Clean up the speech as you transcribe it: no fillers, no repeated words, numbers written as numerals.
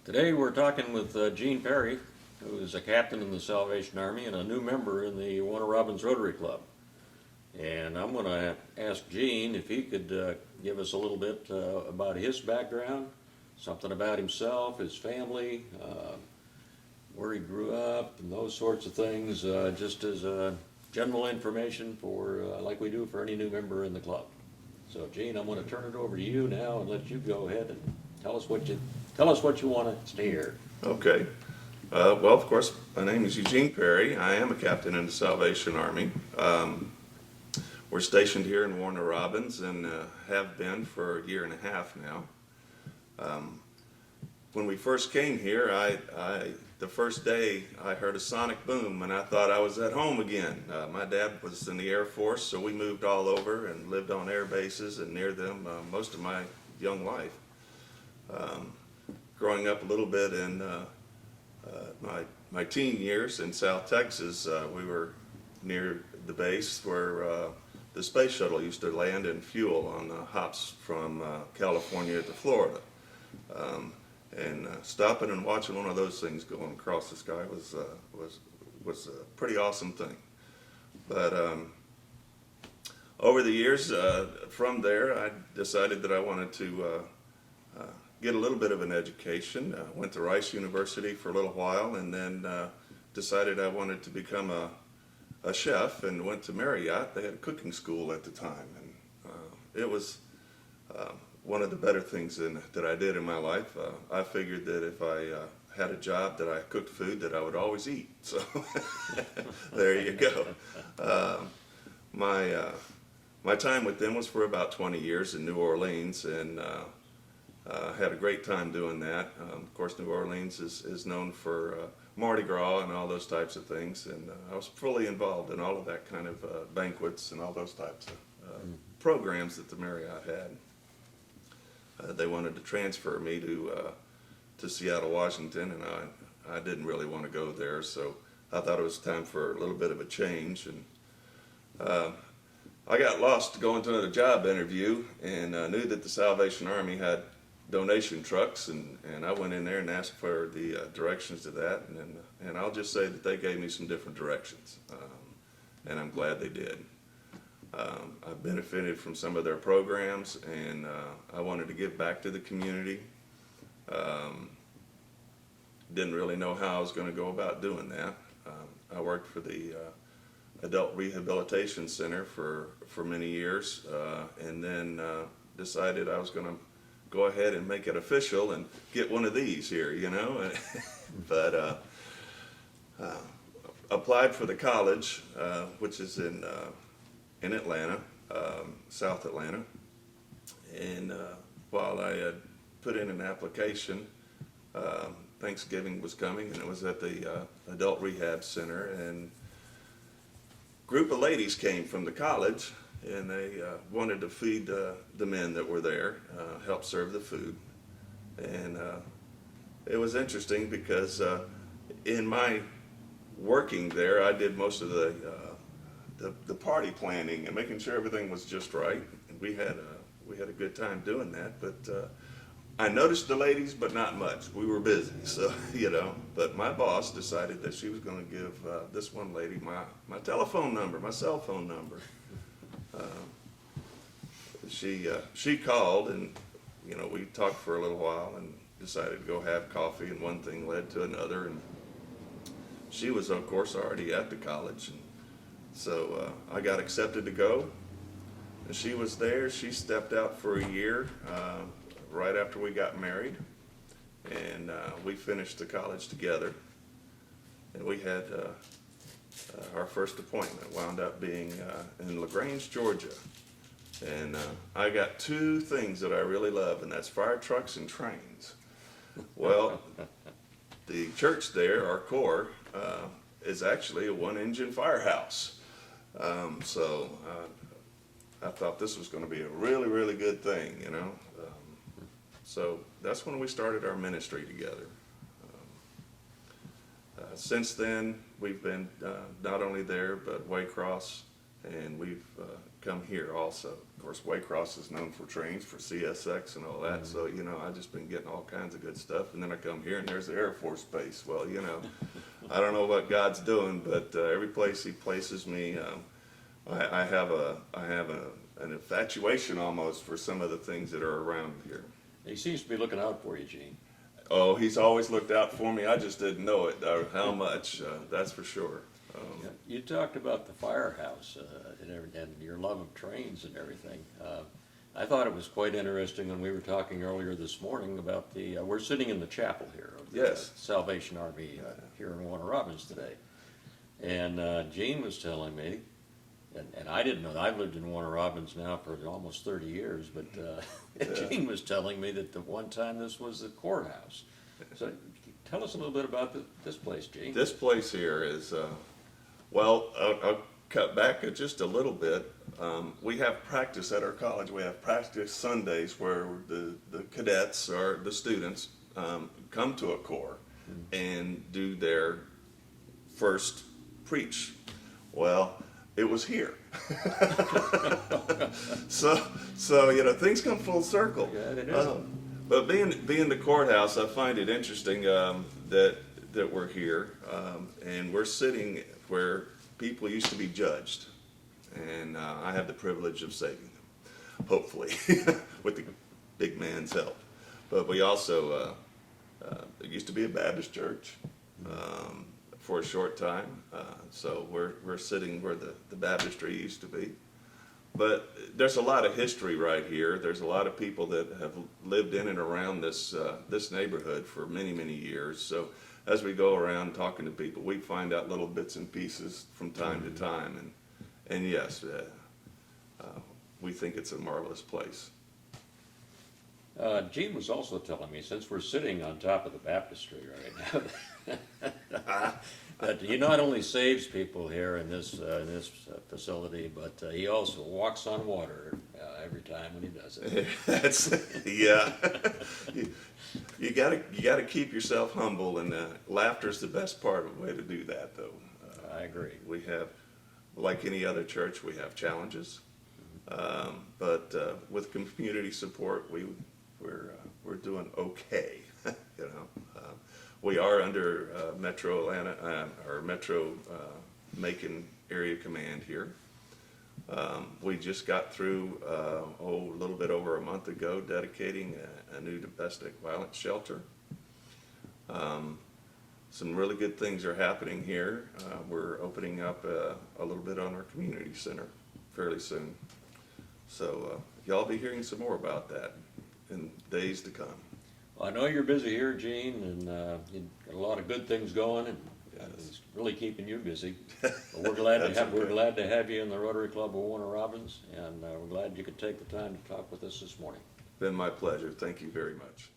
Today we're talking with Gene Perry, who is a captain in the Salvation Army and a new member in the Warner Robins Rotary Club. And I'm going to ask Gene if he could give us a little bit about his background, something about himself, his family, where he grew up, and those sorts of things, just as general information for like we do for any new member in the club. So Gene, I'm going to turn it over to you now and let you go ahead and tell us what you want to hear. Okay. Well, of course, my name is Eugene Perry. I am a captain in the Salvation Army. We're stationed here in Warner Robins and have been for a year and a half now. When we first came here, the first day I heard a sonic boom and I thought I was at home again. My dad was in the Air Force, so we moved all over and lived on air bases and near them most of my young life. Growing up a little bit in my teen years in South Texas, we were near the base where the space shuttle used to land and fuel on hops from California to Florida. And stopping and watching one of those things going across the sky was a pretty awesome thing. But over the years, from there, I decided that I wanted to get a little bit of an education. Went to Rice University for a little while, and then decided I wanted to become a chef, and went to Marriott. They had a cooking school at the time, and it was one of the better things that I did in my life. I figured that if I had a job that I cooked food that I would always eat. So there you go. My time with them was for about 20 years in New Orleans, and had a great time doing that. Of course, New Orleans is known for Mardi Gras and all those types of things, and I was fully involved in all of that kind of banquets and all those types of programs that the Marriott had. They wanted to transfer me to Seattle, Washington, and I didn't really want to go there, so I thought it was time for a little bit of a change. And I got lost going to another job interview, and knew that the Salvation Army had donation trucks, and I went in there and asked for the directions to that, and I'll just say that they gave me some different directions, and I'm glad they did. I benefited from some of their programs, and I wanted to give back to the community. Didn't really know how I was going to go about doing that. I worked for the Adult Rehabilitation Center for many years, and then decided I was going to go ahead and make it official and get one of these here, you know. But applied for the college, which is in Atlanta, South Atlanta, and while I had put in an application, Thanksgiving was coming, and it was at the Adult Rehab Center, and a group of ladies came from the college, and they wanted to feed the men that were there, help serve the food. And it was interesting because in my working there, I did most of the party planning and making sure everything was just right. And we had a good time doing that. But I noticed the ladies, but not much. We were busy, so you know. But my boss decided that she was going to give this one lady my telephone number, my cell phone number. She called, and you know, we talked for a little while and decided to go have coffee, and one thing led to another, and she was of course already at the college, and so I got accepted to go, and she was there. She stepped out for a year right after we got married, and we finished the college together, and we had our first appointment wound up being in LaGrange, Georgia. And I got two things that I really love, and that's fire trucks and trains. Well, the church there, our corps, is actually a one-engine firehouse. So I thought this was going to be a really, really good thing, you know. So that's when we started our ministry together. Since then, we've been not only there, but Waycross and we've come here also. Of course, Waycross is known for trains, for CSX and all that, so, you know, I've just been getting all kinds of good stuff, and then I come here and there's the Air Force Base. Well, you know, I don't know what God's doing, but every place He places me, I have an infatuation almost for some of the things that are around here. He seems to be looking out for you, Gene. Oh, He's always looked out for me. I just didn't know it, or how much, that's for sure. Yeah, you talked about the firehouse and your love of trains and everything. I thought it was quite interesting when we were talking earlier this morning about we're sitting in the chapel here of the Yes. Salvation Army here in Warner Robins today. And Gene was telling me, and I didn't know, I've lived in Warner Robins now for almost 30 years, but Gene was telling me that the one time this was the courthouse. So tell us a little bit about this place, Gene. This place here is, well, I'll cut back just a little bit. We have practice at our college. We have practice Sundays where the cadets or the students come to a corps and do their first preach. Well, it was here. so you know, things come full circle. Yeah, they do. But being the courthouse, I find it interesting that we're here and we're sitting where people used to be judged, and I have the privilege of saving them, hopefully, with the big man's help. But we also, it used to be a Baptist church for a short time, so we're sitting where the baptistry used to be. But there's a lot of history right here. There's a lot of people that have lived in and around this neighborhood for many, many years. So as we go around talking to people, we find out little bits and pieces from time to time. And yes, we think it's a marvelous place. Gene was also telling me, since we're sitting on top of the baptistry right now, that he not only saves people here in this facility, but he also walks on water every time when he does it. That's yeah. You gotta keep yourself humble, and laughter's the best part of the way to do that, though. I agree. We have, like any other church, we have challenges, but with community support, we're doing okay. You know, we are under Metro Atlanta or Metro Macon Area Command here. We just got through a little bit over a month ago dedicating a new domestic violence shelter. Some really good things are happening here. We're opening up a little bit on our community center fairly soon. So y'all be hearing some more about that in days to come. Well, I know you're busy here, Gene, and you've got a lot of good things going, and it's really keeping you busy. But we're glad to have you in the Rotary Club of Warner Robins, and we're glad you could take the time to talk with us this morning. Been my pleasure. Thank you very much.